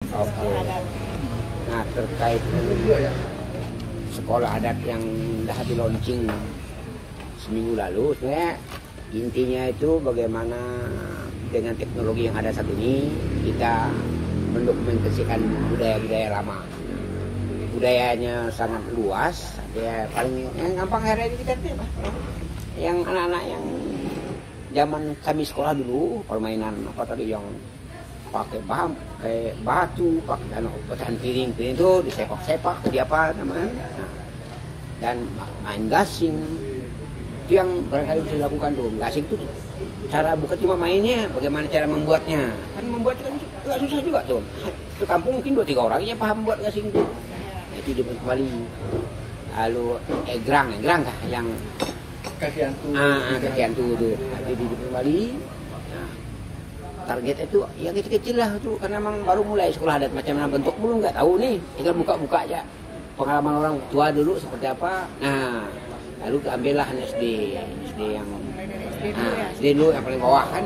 Oke. adat. Nah, terkait sekolah adat yang dah di launching seminggu lalu, sebenarnya intinya itu bagaimana dengan teknologi yang ada saat ini kita mendokumentasikan budaya-budaya lama. Budayanya sangat luas, dia paling yang gampang hari ini kita tuh yang anak-anak yang zaman kami sekolah dulu permainan apa tadi yang pakai kayak batu, pakai pecahan piring itu disepak-sepak, jadi apa namanya? Nah, dan main gasing itu yang barangkali bisa dilakukan tuh. Gasing itu cara bukan cuma mainnya, bagaimana cara membuatnya. Kan membuatnya kan juga susah juga tuh. Itu kampung mungkin 2-3 orang yang paham buat gasing itu. Nah, itu di Bali. Lalu egrang kah yang kaki antu. Kaki antu itu. Itu di Bali. Target itu yang kecil-kecil lah tuh, karena memang baru mulai sekolah adat, macam mana bentuk belum nggak tahu nih, tinggal buka-buka aja pengalaman orang tua dulu seperti apa. Nah, lalu keambillah SD yang SD dulu yang paling bawah kan,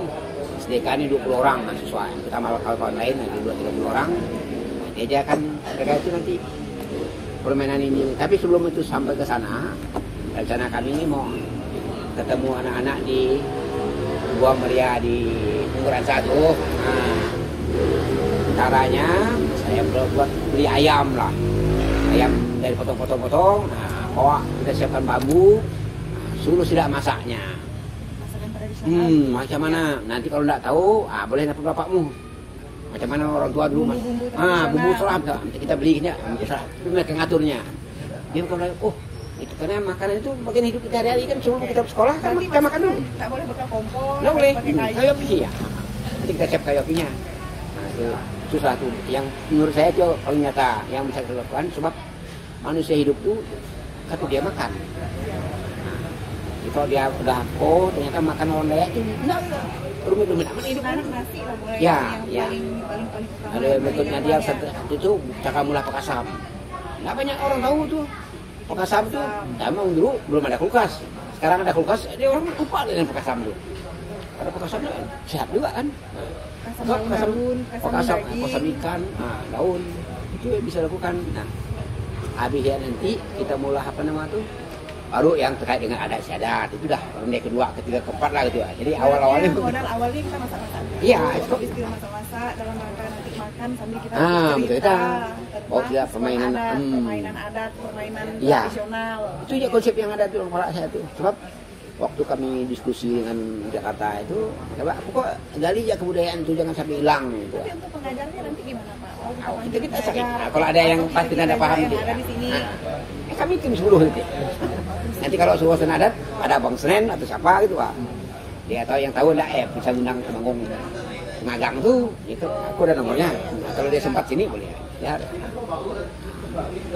SD kan ini 20 orang mahasiswa, yang pertama kawan-kawan lain ada 2-30 orang. Dia kan mereka itu nanti permainan ini. Tapi sebelum itu sampai ke sana, rencana kami ini mau ketemu anak-anak di Buah Meriah di Unguran 1. Nah, caranya saya beli ayam lah, ayam dari potong-potong. Nah, bawa kita siapkan bambu, suruh tidak masaknya. Macam mana? Nanti kalau tidak tahu, boleh dapat bapakmu. Macam mana orang tua dulu mas? Bumbu serap, nanti kita belinya, itu mereka ngaturnya. Dia bukan lagi, itu karena makanan itu bagian hidup kita hari-hari kan, sebelum kita sekolah kan kita makan dulu. Tak boleh bakar kompor. Nggak boleh. Kayu api ya. Nanti kita siap kayu apinya. Nah, itu satu yang menurut saya itu paling nyata yang bisa kita lakukan, sebab manusia hidup tuh kan dia makan. Nah, kalau dia udah ternyata makan orang lain itu enggak rumit-rumit amat hidup. Nasi lah boleh. Ya. Paling utama. Ada metodenya dia itu cara mula pakasam. Nggak banyak orang tahu tuh. Pakasam tuh, emang dulu belum ada kulkas. Sekarang ada kulkas, dia orang lupa dengan pakasam tuh. Karena pakasam sehat juga kan. Pakasam ikan, daun, itu bisa lakukan. Nah, habis ya nanti kita mulai apa nama tuh, baru yang terkait dengan adat istiadat itu dah ronde kedua, ketiga, keempat lah gitu. Jadi awalnya modal awalnya kita masak-masak. Iya, itu istilah masak-masak dalam rangka nanti makan sambil kita cerita. Tentang permainan adat, permainan ya, tradisional. itu ya konsep yang ada tuh kepala saya tuh. Sebab waktu kami diskusi dengan Jakarta itu, coba aku kok gali ya kebudayaan itu jangan sampai hilang gitu. Tapi untuk pengajarnya nanti gimana Pak? Kita kalau ada yang pasti tidak paham gitu. Ada di sini. Kami tim 10 nanti. Nanti kalau suasana adat ada Bang Senen atau siapa gitu Pak. Dia tahu yang tahu enggak bisa undang Temanggung Magang tuh, gitu. Aku ada nomornya. Nah, kalau dia sempat sini boleh. Ya.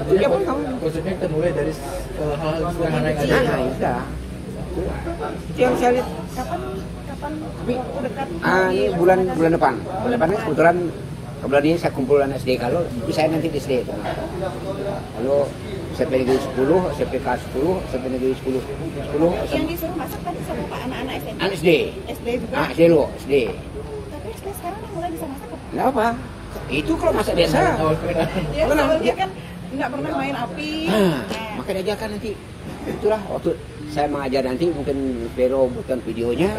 Dia pun tahu. Konsepnya kita mulai dari hal-hal sederhana yang ada. Sudah. Itu yang saya lihat. Kapan dekat? Ini bulan depan. Bulan depan ini kebetulan bulan ini saya kumpulan SD. Kalau bisa nanti di SD. Kalau SMP Negeri 10, SMP kelas 10, SMP Negeri 10. Yang disuruh masak tadi sama Pak anak-anak SMP? Anak SD. SD juga? SD lo, SD. Tapi SD sekarang udah mulai bisa masak apa? Nggak apa. Itu kalau masak biasa. Ya, dia kan nggak pernah main api. Maka diajarkan nanti. Itulah waktu saya mengajar nanti mungkin Vero bukan videonya.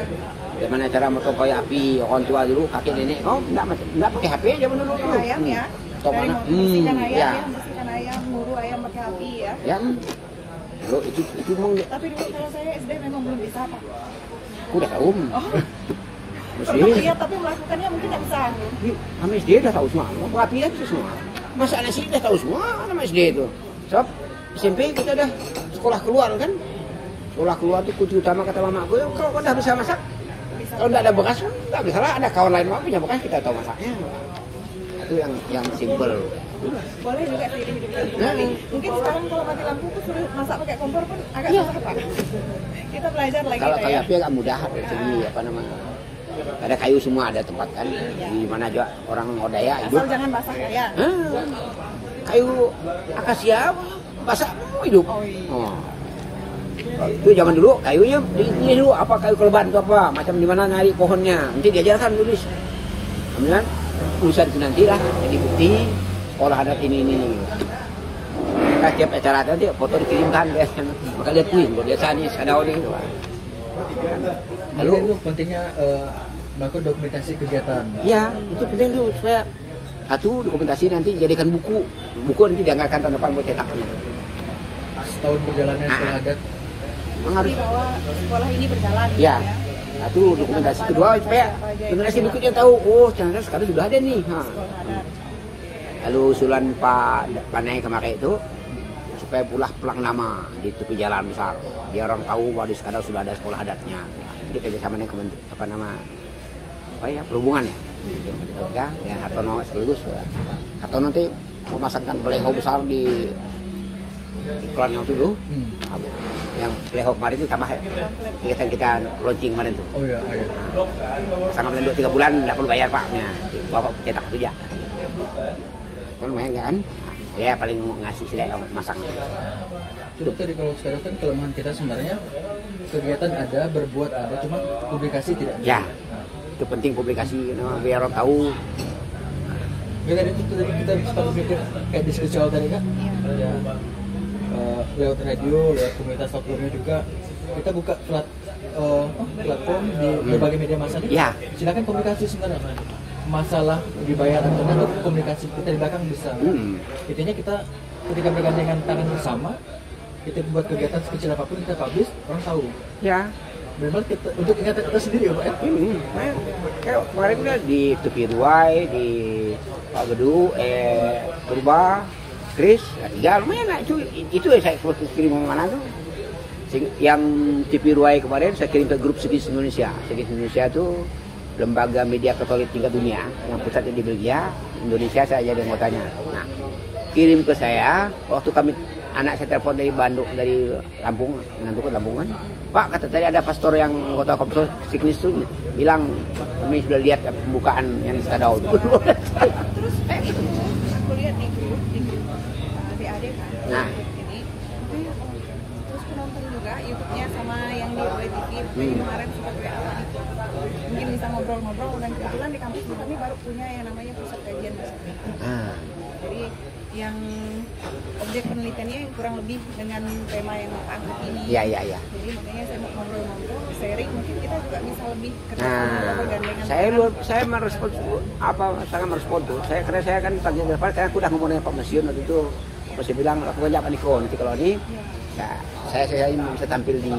Bagaimana cara motong kayu api, orang tua dulu, kakek nenek. Nggak pakai HP zaman dulu. Ayam ya? Dari membersihkan ayam, nguru ayam pakai api ya? Ya. Loh, itu memang. Tapi dulu kalau saya SD memang belum bisa Pak. Udah tahu. Iya, tapi melakukannya mungkin nggak bisa. Kami SD udah tahu semua, mau api aja semua. Masa nasi udah tahu semua nama SD itu. Sebab SMP kita udah sekolah keluar kan. Sekolah keluar itu kunci utama kata mamaku, kalau udah bisa masak, kalau nggak ada bekas, nggak bisa lah. Ada kawan lain mau punya bekas, kita tahu masaknya. Itu yang simple. Boleh juga sih dihidupkan kembali. Mungkin sekarang kalau mati lampu pun suruh masak pakai kompor pun agak susah Pak. Kita belajar lagi. Kalau kayu api agak mudah dari segi apa namanya. Ada kayu semua, ada tempat kan. Di mana aja orang Odaya hidup. Asal jangan basah ya. Kayu akasia basah hidup. Itu zaman dulu kayunya ini dulu apa kayu keleban itu apa macam di mana nyari pohonnya nanti diajarkan tulis. Kemudian lulusan itu nanti lah jadi bukti sekolah adat ini. Maka tiap acara nanti foto dikirimkan dia, maka lihat wih biasa nih Sadao nih gitu. Lalu itu pentingnya melakukan dokumentasi kegiatan. Ya, itu penting tuh supaya satu dokumentasi nanti jadikan buku nanti dianggarkan tahun depan buat cetaknya. Setahun perjalanan sekolah adat. Harus bahwa sekolah ini berjalan. ya. Satu dokumentasi kedua supaya generasi berikutnya tahu ternyata sekarang sudah ada nih. Lalu usulan Pak Panai kemarin itu supaya pulang nama di tepi jalan besar biar orang tahu bahwa di Skadau sudah ada sekolah adatnya. Jadi kerjasama dengan perhubungan ya Hartono sekaligus Hartono nanti memasangkan baliho besar di iklan yang dulu yang baliho kemarin itu tambah kita launching kemarin tuh. Oh iya. Sangat menduduk 3 bulan nggak perlu bayar Pak bapak cetak itu ya kan lumayan kan ya paling ngasih sih masangnya. Itu tadi kalau sekarang kan kelemahan kita sebenarnya kegiatan ada, berbuat ada, cuma publikasi tidak. Ya, itu penting publikasi biar orang tahu. Ya tadi itu kita bisa berpikir kayak diskusi awal tadi kan. Ya, lewat radio, lewat komunitas sebelumnya juga kita buka platform di berbagai media massa nih. Ya. Silakan komunikasi sebenarnya. Masalah dibayar atau enggak komunikasi kita di belakang bisa. Intinya kita ketika bergandengan tangan bersama, kita buat kegiatan sekecil apapun kita publish, orang tahu. Ya. Benar kita untuk ingatan kita sendiri ya Pak ya. Kayak kemarin udah di Tepi Ruai, di Pak Gedu, Purba, Kris, tinggal lumayan lah itu yang saya kirim mana tuh. Yang Tepi Ruai kemarin saya kirim ke grup Segis Indonesia. Segis Indonesia itu lembaga media Katolik tingkat dunia yang pusatnya di Belgia, Indonesia saya jadi anggotanya. Nah, kirim ke saya waktu anak saya telepon dari Bandung, dari Lampung, menantukan Lampungan. Pak, kata tadi ada pastor yang anggota Komsel Signis itu bilang kami sudah lihat pembukaan yang Skadau. Terus aku lihat di grup BAD kan. Nah. Jadi terus penonton juga YouTube-nya sama yang di OETV kemarin sempat WA. Mungkin bisa ngobrol-ngobrol dan kebetulan di kampus kami baru punya yang namanya pusat kajian bersama. Jadi yang objek penelitiannya yang kurang lebih dengan tema yang angkat ini. Iya. Jadi makanya saya mau ngobrol-ngobrol, sharing, mungkin kita juga bisa lebih kenal bergandengan. Saya merespon sangat merespon tuh. Karena saya kan pagi depan karena aku udah ngomong dengan Pak Masiun waktu itu. Masih bilang aku ngajak Pak Niko nanti kalau ini saya bisa tampil di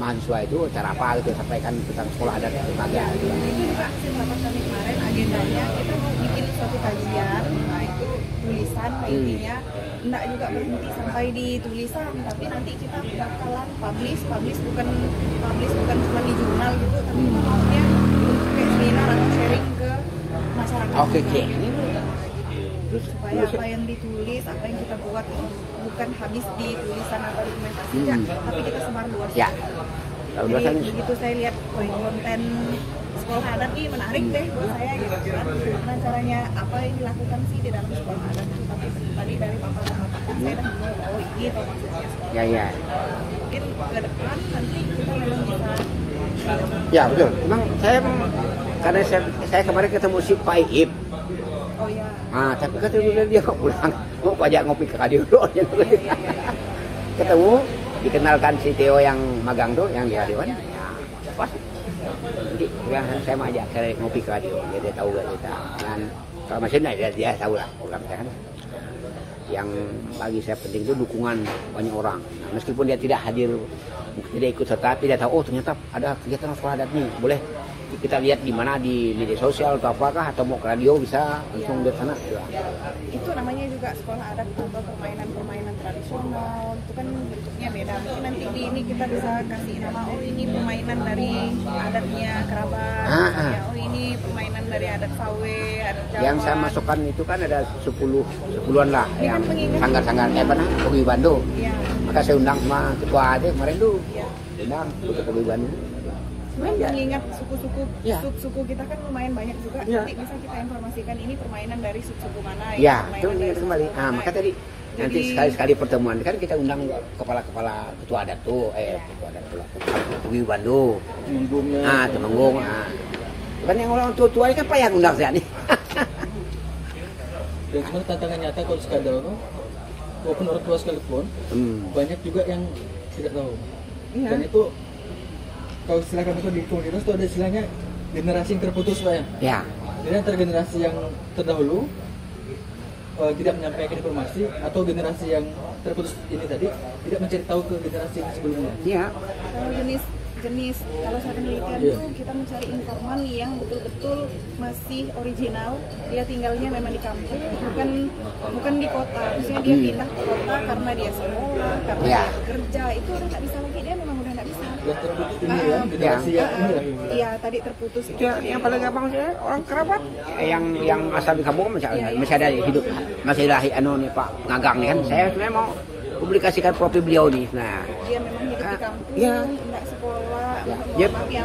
mahasiswa itu acara apa gitu sampaikan tentang sekolah adat lembaga gitu. Itu juga hasil rapat kami kemarin agendanya kita mau bikin suatu kajian, nah itu tulisan intinya enggak juga berhenti sampai di tulisan, tapi nanti kita bakalan publish bukan cuma di jurnal gitu, tapi maksudnya untuk kayak seminar atau sharing ke masyarakat. Oke. Terus supaya apa yang ditulis, apa yang kita buat bukan habis di tulisan atau dokumentasi aja, tapi kita sebar luas. Ya. Jadi begitu saya lihat konten sekolah adat ini menarik deh buat saya gitu kan. Karena caranya apa yang dilakukan sih di dalam sekolah adat itu, tapi tadi dari bapak-bapak saya dah mulai gitu maksudnya sekolah. Ya. Mungkin ke depan nanti kita memang bisa. Ya betul. Memang karena saya kemarin ketemu si Pak Iip. Oh ya. Tapi katanya dia kok pulang mau pajak ngopi ke radio dulu. Ketemu, dikenalkan si Theo yang magang tuh, yang di radioan. Ya, pas. Jadi saya mau ajak saya ngopi ke radio, dia tahu gak kita. Dan kalau masih dia tahu lah program saya kan. Yang bagi saya penting itu dukungan banyak orang. Nah, meskipun dia tidak hadir, tidak ikut serta, tapi dia tahu ternyata ada kegiatan sekolah adat nih, boleh kita lihat di mana di media sosial atau apakah atau mau ke radio bisa langsung dari sana gitu. Itu namanya juga sekolah adat atau permainan tradisional, itu kan bentuknya beda. Mungkin nanti di ini kita bisa kasih nama ini permainan dari adatnya Kerabat, oh ini permainan dari adat Sawe, adat Jawa. Yang saya masukkan itu kan ada 10-an lah ini yang sanggar-sanggar Kogi Bandung. Iya. Maka saya undang sama ketua AD kemarin tuh. Iya. Undang ke Kogi Bandung. Mengingat suku-suku kita kan lumayan banyak juga. Nanti bisa kita informasikan ini permainan dari suku mana ya. Itu ingat kembali. Maka tadi nanti sekali-sekali pertemuan kan kita undang kepala-kepala ketua adat tuh, ketua adat Kogi Bandung. Temenggung. Kan yang orang tua-tua ini kan payah undang saya nih. Dan cuma tantangan nyata kalau sekarang walaupun orang tua sekalipun banyak juga yang tidak tahu. Iya. Dan itu kalau istilah kami di komunitas itu ada istilahnya generasi yang terputus Pak ya. Ya. Jadi antara generasi yang terdahulu tidak menyampaikan informasi atau generasi yang terputus ini tadi tidak mencari tahu ke generasi yang sebelumnya. Iya. Kalau jenis kalau saya penelitian Iya. itu kita mencari informan yang betul-betul masih original, dia tinggalnya memang di kampung, bukan di kota. Misalnya dia pindah ke kota karena dia sekolah, karena Iya. dia kerja, itu udah nggak bisa lagi, dia memang udah nggak bisa. Yang terputus ini ya, generasi yang ini lah. Iya, tadi terputus Itu yang paling gampang sih orang kerabat yang asal di kampung misalnya masih ada hidup, masih ada nih Pak Ngagang nih kan. Saya sebenarnya mau publikasikan profil beliau nih. Nah, dia memang hidup di kampung, Iya. nggak sekolah, Yep. maaf ya,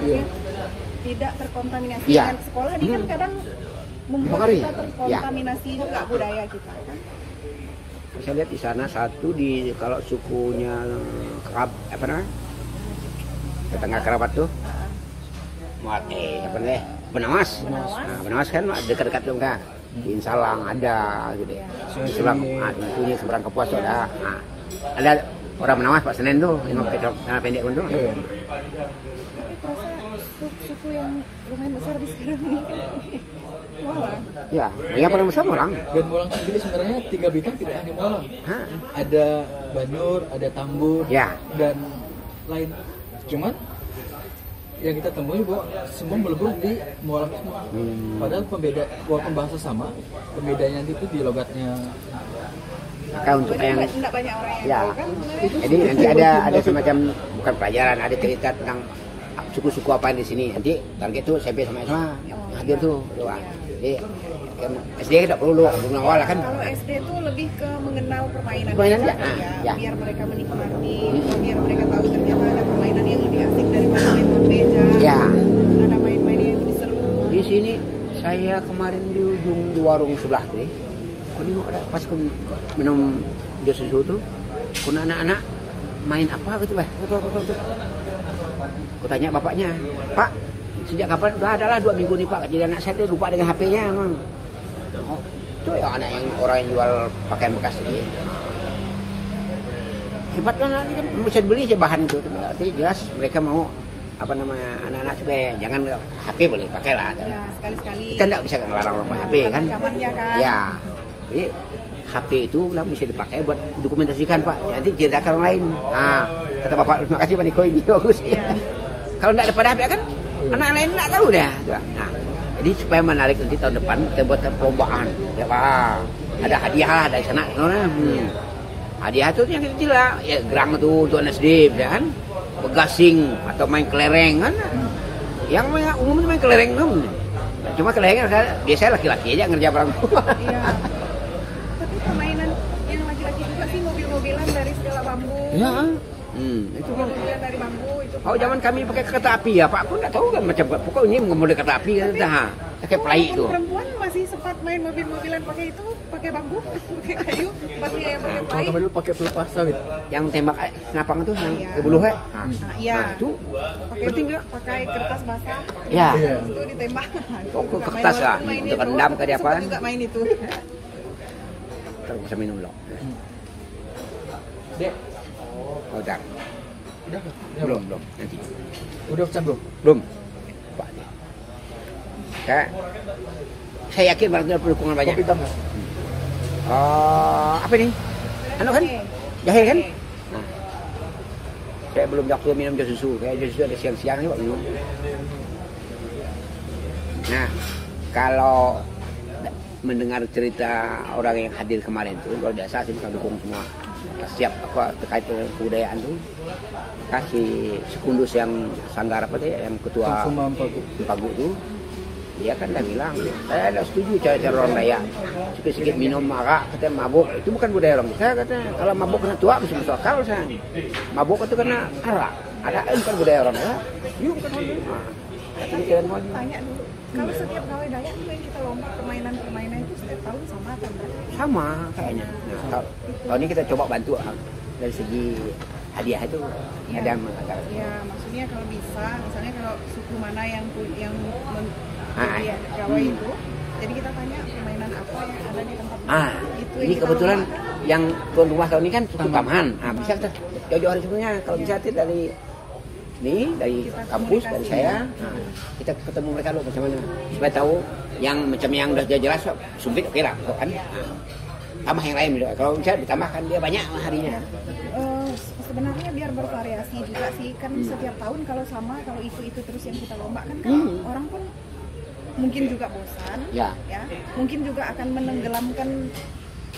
tidak terkontaminasi Iya. dengan sekolah. Ini kan kadang membuat Dipengaruhi. kita terkontaminasi juga budaya kita kan. saya lihat di sana satu di kalau sukunya apa namanya? Tetangga kerabat tuh. Apa nih? Benawas. Nah, Benawas kan dekat-dekat tuh enggak. Di Insalang ada gitu. Seberang punya seberang Kapuas tuh ada. Nah, ada orang Benawas Pak Senen tuh yang pakai celana pendek pun tuh. Tapi terasa suku yang lumayan besar di sekarang ini. Malah. Ya, yang paling besar orang. Dan Molang sendiri sebenarnya tinggal Bintang tidak hanya Molang. Hah? Ada Banyur, ada Tambun, Ya. dan lain. Cuman yang kita temui bahwa semua melebur di Molang semua. Padahal walaupun bahasa sama, pembedanya itu di logatnya. Maka untuk Berarti yang nggak banyak orang yang ya. tahu kan sebenarnya. Jadi nanti ada semacam bukan pelajaran, ada cerita tentang suku-suku apa di sini. Nanti target tuh SMP sama SMA yang hadir tuh doang. Jadi SD tidak perlu belum awal kan. Kalau SD itu lebih ke mengenal permainan, Permainan, aja, ya. Ya. biar mereka menikmati, biar mereka tahu ternyata ada permainan yang lebih asik daripada main beja. Ya. Ada main-main yang lebih seru. Di sini saya kemarin di ujung di warung sebelah tuh. Ini ada pas aku minum jus susu tuh, kuna anak-anak main apa gitu, Bah? Aku tanya bapaknya, Pak, sejak kapan? Udah adalah 2 minggu nih Pak. Jadi anak saya tuh lupa dengan HP-nya, emang. Oh, itu ya anak yang orang yang jual pakaian bekas ini. Hebatnya nanti kan bisa beli aja bahan itu. Tapi jelas mereka mau apa namanya anak-anak supaya jangan HP boleh pakai lah. Ya, sekali-sekali. Kita nggak bisa ngelarang orang pakai HP kan? Zamannya kan. Ya, jadi HP itu lah bisa dipakai buat dokumentasikan Pak. Nanti ceritakan orang lain. Nah, kata Bapak, terima kasih Pak Niko ini bagus. Iya. Kalau nggak ada pada HP kan, anak lain nggak tahu dah. Nah, jadi supaya menarik nanti tahun depan kita buat perlombaan. Ya Pak, ada hadiah lah dari sana. Hadiah itu yang kecil lah, ya gerang itu untuk SD, ya kan? Begasing atau main kelereng kan? Yang umum itu main kelereng tuh. Cuma kelereng biasanya laki-laki aja ngerjain orang tua. Iya. Tapi permainan yang laki-laki juga sih mobil-mobilan dari segala bambu. Ya. Itu kan. Mobil-mobilan dari bambu itu. Oh zaman kami pakai kereta api ya Pak, aku nggak tahu kan macam pokoknya ini model kereta api kan, dah pakai pelai itu. Perempuan masih sempat main mobil-mobilan pakai itu, pakai bambu, pakai kayu, pasti yang pakai pelai. Kalau dulu pakai pelepas sawit. Yang tembak napang itu yang Iya. ke buluh ya. Nah, iya. Nah, itu Pakai penting nggak? pakai kertas basah. Ya. Iya. Itu ditembak. Oh, ke Main kertas lah, main untuk itu. rendam ke dia Sempat apaan? juga main itu. Terus bisa minum loh. Dek, Oh, udah. udah Belum nanti. Udah pecah belum? Belum. Pak. Saya yakin barangnya dukungan banyak. Kopi tambah. Apa nih? Anu kan? Jahe kan? Nah. Saya belum waktu minum jus susu. Kayak jus susu ada siang-siang nih Pak minum. Nah, kalau mendengar cerita orang yang hadir kemarin itu luar biasa sih, kita dukung semua. Siap apa terkait dengan kebudayaan tuh kasih sekundus yang sanggar apa tuh yang ketua Pagu tuh dia kan udah bilang saya udah setuju cara-cara orang Dayak sedikit minum arak katanya mabuk itu bukan budaya orang kita katanya kalau mabuk kena tua bisa masuk akal saya mabuk itu kena arak ada bukan budaya orang Dayak yuk kan Tanya dulu, kalau setiap gawe Dayak itu yang kita lomba permainan-permainan itu setiap tahun sama atau enggak? sama kayaknya. Nah, tahun ini kita coba bantu dari segi hadiah itu Ya. ada mengatakan. Ya, maksudnya kalau bisa, misalnya kalau suku mana yang gawe Ah, itu, Jadi kita tanya permainan apa yang ada di tempat itu. Ini kebetulan yang tuan rumah tahun ini kan taman. Bisa kita jauh-jauh hari sebelumnya kalau bisa dari kampus, dari saya, kita ketemu mereka dulu macam mana, supaya tahu yang macam yang udah jelas sumpit oke lah, kan? Tambah yang lain juga. Kalau bisa ditambahkan dia banyak harinya. Sebenarnya biar bervariasi juga sih, kan setiap tahun kalau sama, kalau itu terus yang kita lombakan kan orang pun mungkin juga bosan, ya, mungkin juga akan menenggelamkan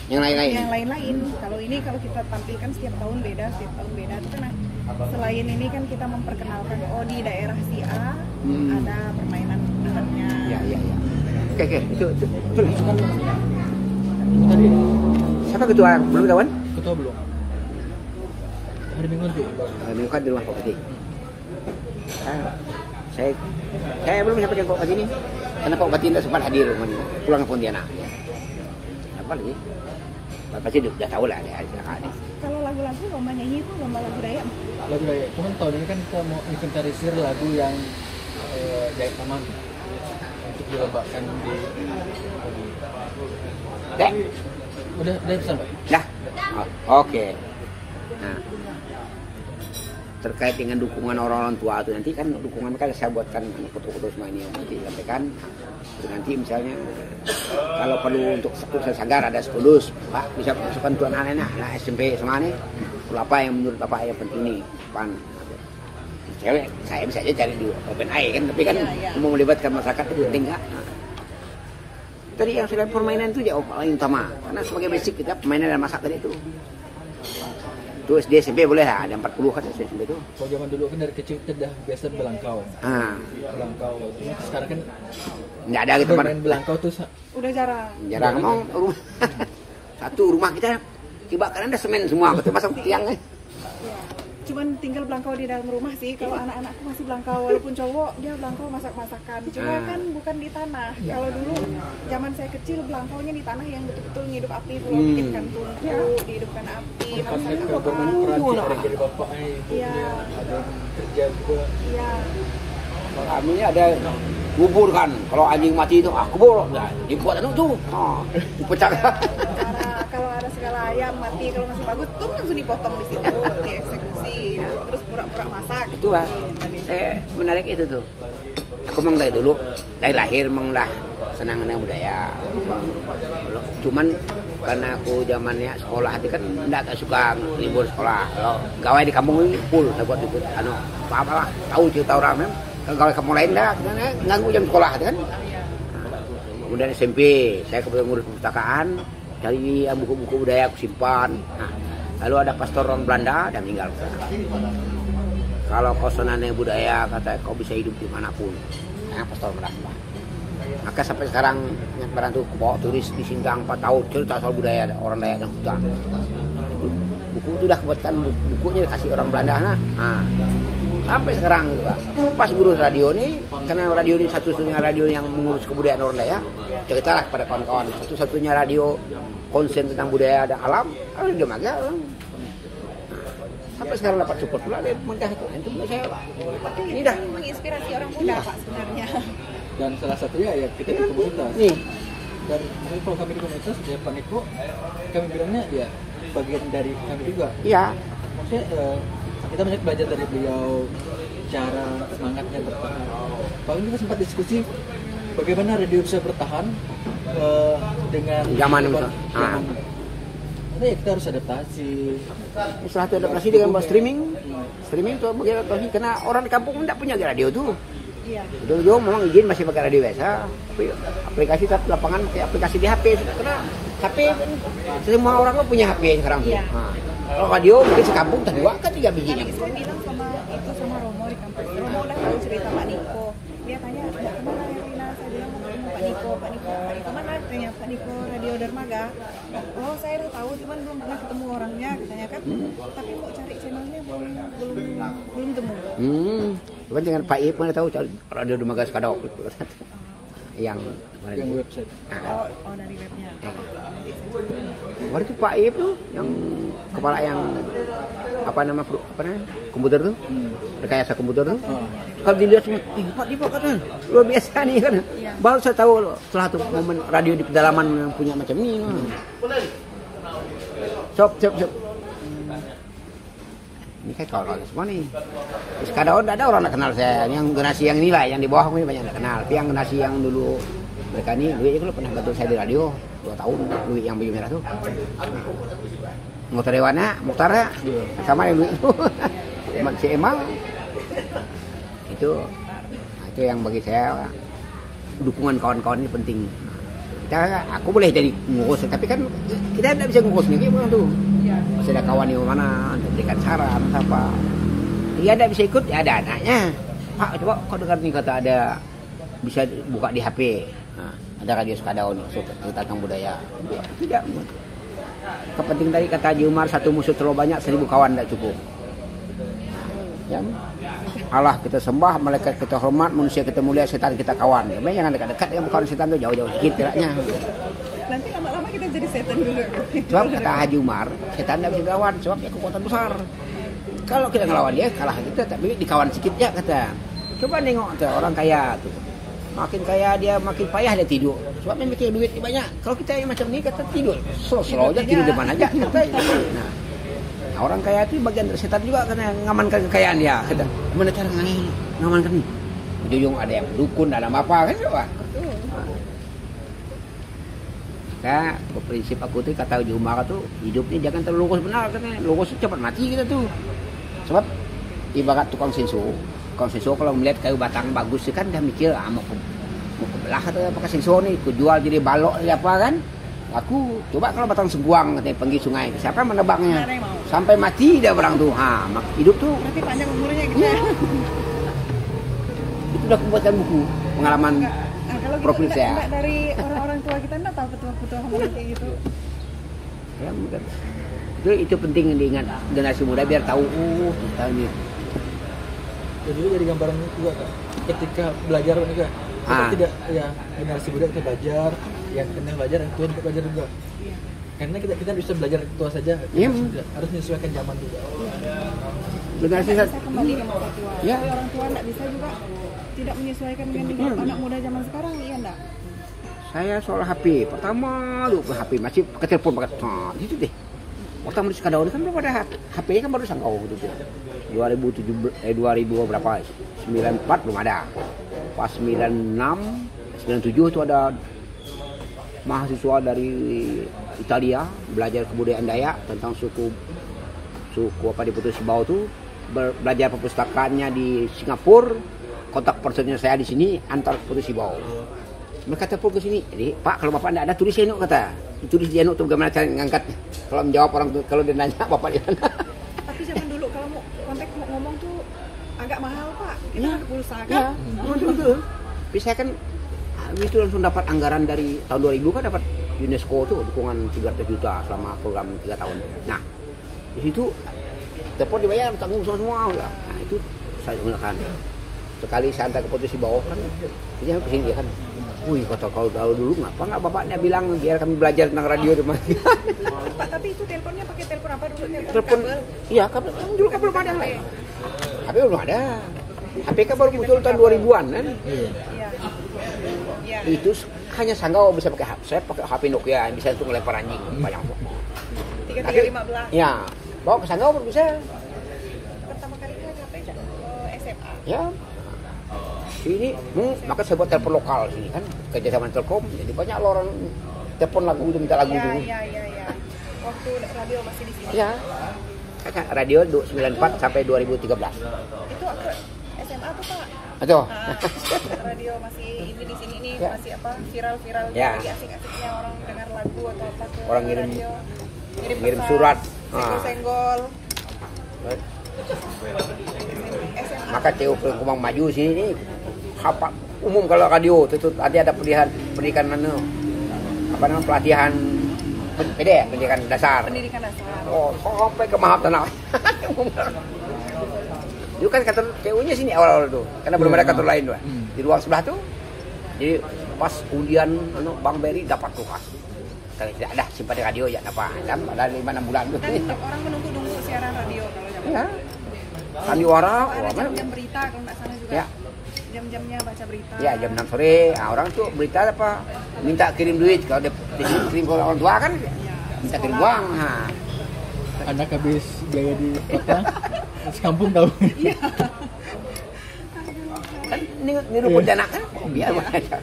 yang lain-lain. Kalau kita tampilkan setiap tahun beda, itu kan selain ini kan kita memperkenalkan di daerah si A ada permainan alatnya. Ya. Oke, itu kan. Tadi Siapa ketua? Belum kawan? ketua belum. Hari Minggu nanti. Hari Minggu kan di rumah Pak Pati. Saya belum sampaikan Pak Pati ini. Karena Pak Pati tidak sempat hadir pulang ke Pontianak. Apa lagi? Pak Pati sudah tahu lah ada. Kalau lagu-lagu lomba nyanyi itu lomba lagu Dayak. Lagu Dayak. Cuman tahun ini kan kita mau inventarisir lagu yang Dayak Taman untuk dilombakan di. Udah pesan Pak? Dah. Oke. Nah, terkait dengan dukungan orang-orang tua itu nanti kan dukungan mereka saya buatkan foto-foto semua ini yang nanti disampaikan. Nanti misalnya kalau perlu untuk sukses Sanggar ada sekudus, Pak bisa masukkan tuan anak SMP semua nih. Apa yang menurut Bapak yang penting nih, Pan? Saya bisa aja cari di Open AI kan, tapi kan mau melibatkan masyarakat itu penting nggak? Tadi yang sudah permainan itu jauh paling utama, karena sebagai basic kita permainan dan masak tadi itu. Itu SD SMP boleh lah, ada 40 kan SD SMP itu. Kalau zaman dulu kan dari kecil kita udah biasa belangkau. Belangkau. Cuma sekarang kan nggak ada gitu. Main belangkau tuh udah jarang. Jarang mau rumah. Satu rumah kita tiba kan ada semen semua, betul masuk tiang kan. Cuman tinggal belangkau di dalam rumah sih. Kalau anak-anakku masih belangkau, walaupun cowok dia belangkau masak-masakan. Cuma kan bukan di tanah. Kalau dulu zaman saya kecil belangkaunya di tanah yang betul-betul ngidup api, bikinkan tungku, dihidupkan api, masakan ada jadi bapaknya itu, ada kerja juga. Iya. Kami ada bubur kan, kalau anjing mati itu kubur, dibuat tuh, dipecah. Kalau ada segala ayam mati, kalau masih bagus tuh langsung dipotong di situ, dieksekusi, terus pura-pura masak. Itu lah, saya menarik itu tuh. Aku memang dari dulu, dari lahir memang dah senang dengan budaya. Cuman karena aku zamannya sekolah itu kan enggak suka libur sekolah. Kalau gawe di kampung ini full, saya buat ikut apa lah, tahu cerita orang kan. Kalau kamu lain dah, ganggu jam sekolah kan. Kemudian SMP, saya kebetulan ngurus perpustakaan, cari buku-buku budaya aku simpan. Lalu ada pastor orang Belanda dan meninggal. Kalau kau senannya budaya, kata kau bisa hidup dimanapun. Pastor merasa. Maka sampai sekarang yang barang tuh bawa turis di Singgang 4 tahun cerita soal budaya orang Dayak dan hutan. Buku itu udah kebuatan bukunya dikasih orang Belanda. Sampai sekarang gitu Pak. Pas guru radio nih, karena radio ini satu-satunya radio yang mengurus kebudayaan orang Dayak, ceritalah kepada kawan-kawan, satu-satunya radio konsen tentang budaya dan alam, Radio Maga. Sampai sekarang dapat support pula dari pemerintah itu menurut saya ini dah menginspirasi orang muda Pak sebenarnya. Dan salah satunya ya kita di komunitas. Nih. Dan kalau kami di komunitas ya Pak Niko, kami bilangnya ya bagian dari kami juga. Iya. Maksudnya kita banyak belajar dari beliau, cara semangatnya bertahan. Bahkan kita sempat diskusi bagaimana radio bisa bertahan dengan zaman. Ya, kita harus adaptasi. Salah satu adaptasi dengan streaming. Streaming itu bagaimana adaptasi karena orang di kampung tidak punya radio tuh. Iya. Dulu memang izin masih pakai radio biasa, tapi aplikasi tetap lapangan kayak aplikasi di HP. Karena HP semua orang lo punya HP sekarang. Iya. Kalau radio mungkin sekampung terdua kan 3 biji. Saya bilang sama Romo di kampus. Romo udah tahu cerita Pak Niko. Dia tanya, "Mau kemana ya Rina?" Saya bilang, "Mau ketemu Pak Niko mana?" Tanya Pak Niko Radio Dermaga. "Oh, saya udah tahu, cuman belum pernah ketemu orangnya," katanya kan. Tapi kok cari channelnya belum temu. Bukan dengan Pak Ip mana tahu Radio Dermaga Skadok gitu. yang website. Oh dari webnya. Waktu itu Pak Ip tuh yang kepala yang apa namanya komputer tuh, rekayasa komputer tuh. Kalau dilihat semua, Pak katanya luar biasa nih kan. Baru saya tahu setelah tuh momen radio di pedalaman yang punya macam ini. Sop. Ini kayak kawan semua nih. Terus kadang ada orang tak kenal saya. Yang generasi yang inilah, yang di bawah ini banyak tak kenal. Tapi yang generasi yang dulu mereka ini, Dwi itu pernah bantu saya di radio 2 tahun. Dwi yang baju merah tuh. Mukhtar Dewana, Mukhtar ya, sama yang Dwi itu. Si Emal. Itu yang bagi saya dukungan kawan-kawan ini penting. Aku boleh jadi ngurus, tapi kan kita tidak bisa ngurus sendiri orang tuh. Masih ada kawan yang mana, berikan saran apa. Dia tidak bisa ikut, ya ada anaknya. Pak, coba kau dengar nih kata ada bisa buka di HP. Nah, ada radio Sukadao nih, tentang budaya. Tidak. Kepenting tadi kata Haji Umar, satu musuh terlalu banyak, 1000 kawan tidak cukup. Ya, Allah kita sembah, malaikat kita hormat, manusia kita mulia, setan kita kawan. Memang jangan dekat-dekat dengan kawan setan itu, jauh-jauh sedikit geraknya. Nanti lama-lama kita jadi setan juga. Sebab kata Haji Umar, setan tidak bisa lawan, sebab dia kekuatan besar. Kalau kita ngelawan dia, kalah kita, tapi dikawan sedikit ya kata. Coba nengok tuh, orang kaya tuh. Makin kaya dia, makin payah dia tidur. Sebab dia mikir duit banyak. Kalau kita yang macam ini, kata tidur. Slow aja, tidur di mana aja. Kata, nah, orang kaya itu bagian dari setan juga karena ngamankan kekayaan dia. Kata, gimana cara ngamankan ini? Ujung ada yang dukun, ada apa kan? Coba. Nah, prinsip aku tuh kata Haji Umar tuh hidupnya jangan terlalu lurus benar katanya. Lurus cepat mati kita tuh. Sebab ibarat tukang senso kalau melihat kayu batang bagus kan dia mikir mau kebelah atau pakai senso nih, ku jual jadi balok apa kan? Aku coba kalau batang sengguang katanya pergi sungai, siapa menebangnya? Sampai mati dia barang tuh. Hidup tuh. Berarti panjang umurnya gitu. Ya. Itu udah kubuatan buku pengalaman. Kalau profil kita saya. enggak dari orang-orang tua kita enggak tahu betul-betul hal kayak gitu. Ya, bukan. Itu penting diingat generasi muda biar tahu kita ini. Jadi jadi gambaran juga Kak. Ketika belajar juga kita tidak ya generasi muda kita belajar, yang kenal belajar, yang tua juga belajar juga. Karena kita bisa belajar tua saja, harus menyesuaikan zaman juga. Generasi Bisa kembali ke masa tua. Ya. Tapi orang tua enggak bisa juga tidak menyesuaikan dengan hidup anak muda zaman sekarang, iya enggak? Saya soal HP pertama dulu HP masih pakai telepon pakai itu deh. Pertama di Sukadao kan belum ada HP-nya kan baru Sanggau gitu. 2000 berapa? 94 belum ada. Pas 96, 97 itu ada mahasiswa dari Italia belajar kebudayaan Dayak tentang suku apa di Putus Bau tuh, belajar perpustakaannya di Singapura. Kontak personnya saya di sini antar Putus Bau. Mereka telepon ke sini. Jadi, Pak, kalau Bapak tidak ada tulis Jenuk kata. Tulis Jenuk tuh bagaimana cara ngangkat. Kalau menjawab orang tuh, kalau dia nanya Bapak di mana. Tapi zaman dulu kalau mau kontak mau ngomong tuh agak mahal, Pak. Kita Ya. pakai pulsa kan? Ya, betul. Tapi saya kan itu langsung dapat anggaran dari tahun 2000 kan dapat UNESCO tuh dukungan 300 juta selama program 3 tahun. Nah, di situ telepon dibayar tanggung semua. Nah, itu saya gunakan. Sekali saya antar ke Putus Bau kan, dia ke sini dia kan. Wih, kalau dulu nggak bapaknya bilang biar kami belajar tentang radio di mana. Pak, tapi itu teleponnya pakai telepon apa dulu? Telepon, iya kabel. Dulu kan belum ada. HP belum ada. HP kan baru muncul tahun 2000-an kan. Iya. Iya. Itu hanya Sanggau bisa pakai HP. Saya pakai HP Nokia yang bisa untuk ngelempar anjing. Banyak. 3315. Ya, bawa ke Sanggau baru bisa. Pertama kali itu HP SMA. Ya. Sini, maka saya buat telepon lokal sini kan, kerja sama Telkom, jadi banyak orang telepon lagu itu minta lagu itu. Iya. Waktu radio masih di sini. Ya, radio 94 sampai 2013. Itu aku SMA tuh Pak. Atau? Radio masih ini di sini nih Ya. masih apa viral Ya. lagi asik-asiknya orang dengar lagu atau apa ke Orang ngirim radio. ngirim pesan, surat. senggol-senggol. SMA. Maka TU Kumang maju sini nih, apa umum kalau radio itu nanti ada pendidikan apa namanya pelatihan pendidikan dasar. Pendidikan dasar. Oh, sampai ke Mahap Tanah. Itu kan kantor TU-nya sini awal-awal tuh, karena belum ada kantor lain tuh. Di ruang sebelah tuh. Jadi pas undian Bang Beri dapat tuh Mas. Kalau tidak ada simpan di radio ya apa? Ada 5-6 bulan tuh. Kan orang menunggu siaran radio kalau Ya. Sandiwara, Ada jam-jam berita kalau nggak salah juga. Ya. Jam-jamnya baca berita. Ya jam 6 sore, orang tuh berita apa? Minta kirim duit kalau dia kirim ke orang tua kan, minta kirim uang. Nah. Anak habis biaya di kota, sekampung tahu. Kan ini rumput anak kan, biar aja.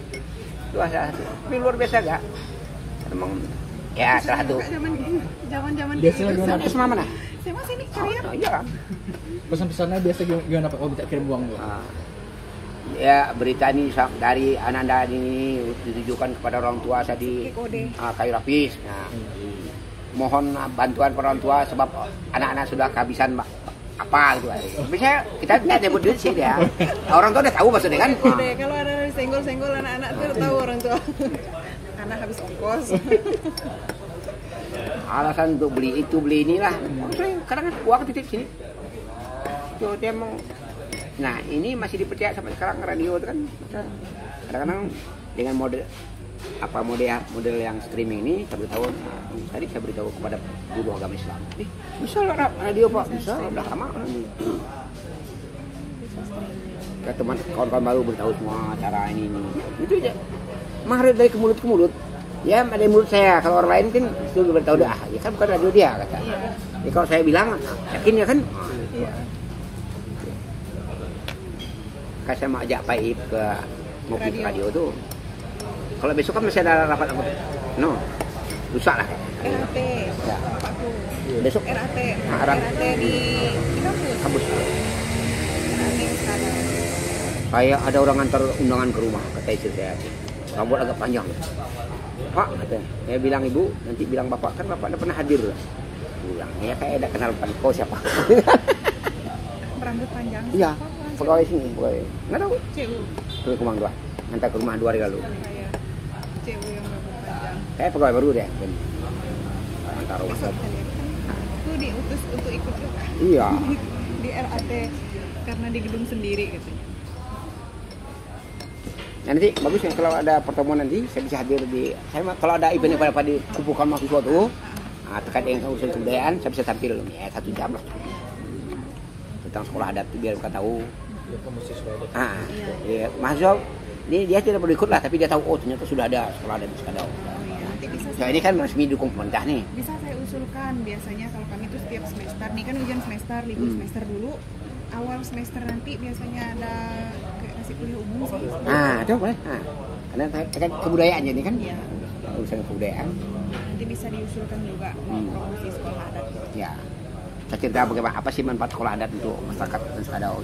Itu asal. Tapi luar biasa gak? Emang ya salah satu. Zaman Biasanya gimana? Sama mana? Saya masih nih karya. Oh, iya kan. Pesan-pesannya biasa gimana Pak kalau minta kirim uang? Ya berita ini dari Ananda ini ditujukan kepada orang tua saya di kayu lapis. Nah, mohon bantuan para orang tua sebab anak-anak sudah kehabisan apa gitu. Biasanya kita tidak nyebut duit sih dia. Orang tua udah tahu maksudnya kan. Kalau ada senggol-senggol anak-anak tuh tahu orang tua. Karena habis ongkos. Alasan untuk beli itu beli inilah. Kadang uang titip sini. Itu dia mau. Nah ini masih dipercaya sampai sekarang radio itu kan. Kadang-kadang dengan model yang streaming ini saya beritahu tadi saya beritahu kepada guru agama Islam. Bisa lah radio Pak, bisa udah lama. Ke teman kawan-kawan baru beritahu semua cara ini. Itu aja. Mengalir dari ke mulut ke mulut. Ya ada mulut saya, kalau orang lain kan itu beritahu dah. Ya kan bukan radio dia kata. Ya kalau saya bilang yakin ya kan. Saya mau ajak Pak Ip ke ngopi ke radio tuh. Kalau besok kan masih ada rapat apa? No, lusa lah. RAT, Ya. Bapakku. Besok RAT, RAT di kampus. RAT sekarang. Kayak ada orang antar undangan ke rumah, kata istri saya. Rambut agak panjang. Pak, katanya. Saya bilang ibu, nanti bilang bapak kan bapak udah pernah hadir. Bilang, ya saya ada kenal kau siapa? Rambut panjang. Iya, pegawai sini, pegawai. Nggak tahu. CU. Ke Kemang dua, antar ke rumah 2 hari lalu. Saya CU yang rambut panjang. Saya pegawai baru deh. Antar rumah. Besok kalian itu diutus untuk ikut juga. Iya. Di RAT karena di gedung sendiri katanya. Nah, nanti bagus ya kalau ada pertemuan nanti saya bisa hadir di kalau ada event apa di kumpulkan mahasiswa tuh terkait dengan urusan kebudayaan saya bisa tampil ya 1 jam lah tentang sekolah adat biar mereka tahu. Ya, mahasiswa dia tidak perlu ikut lah tapi dia tahu oh ternyata sudah ada sekolah adat di Skadau. Nanti bisa Nah ini kan resmi dukung pemerintah nih. Bisa saya usulkan biasanya kalau kami itu setiap semester nih kan ujian semester libur semester dulu awal semester nanti biasanya ada kayak ngasih kuliah umum sih. Itu boleh. Karena kan kebudayaan jadi kan urusan kebudayaan. Nanti bisa diusulkan juga promosi sekolah adat. Ya. Saya cerita bagaimana apa sih manfaat sekolah adat untuk masyarakat dan Skadau.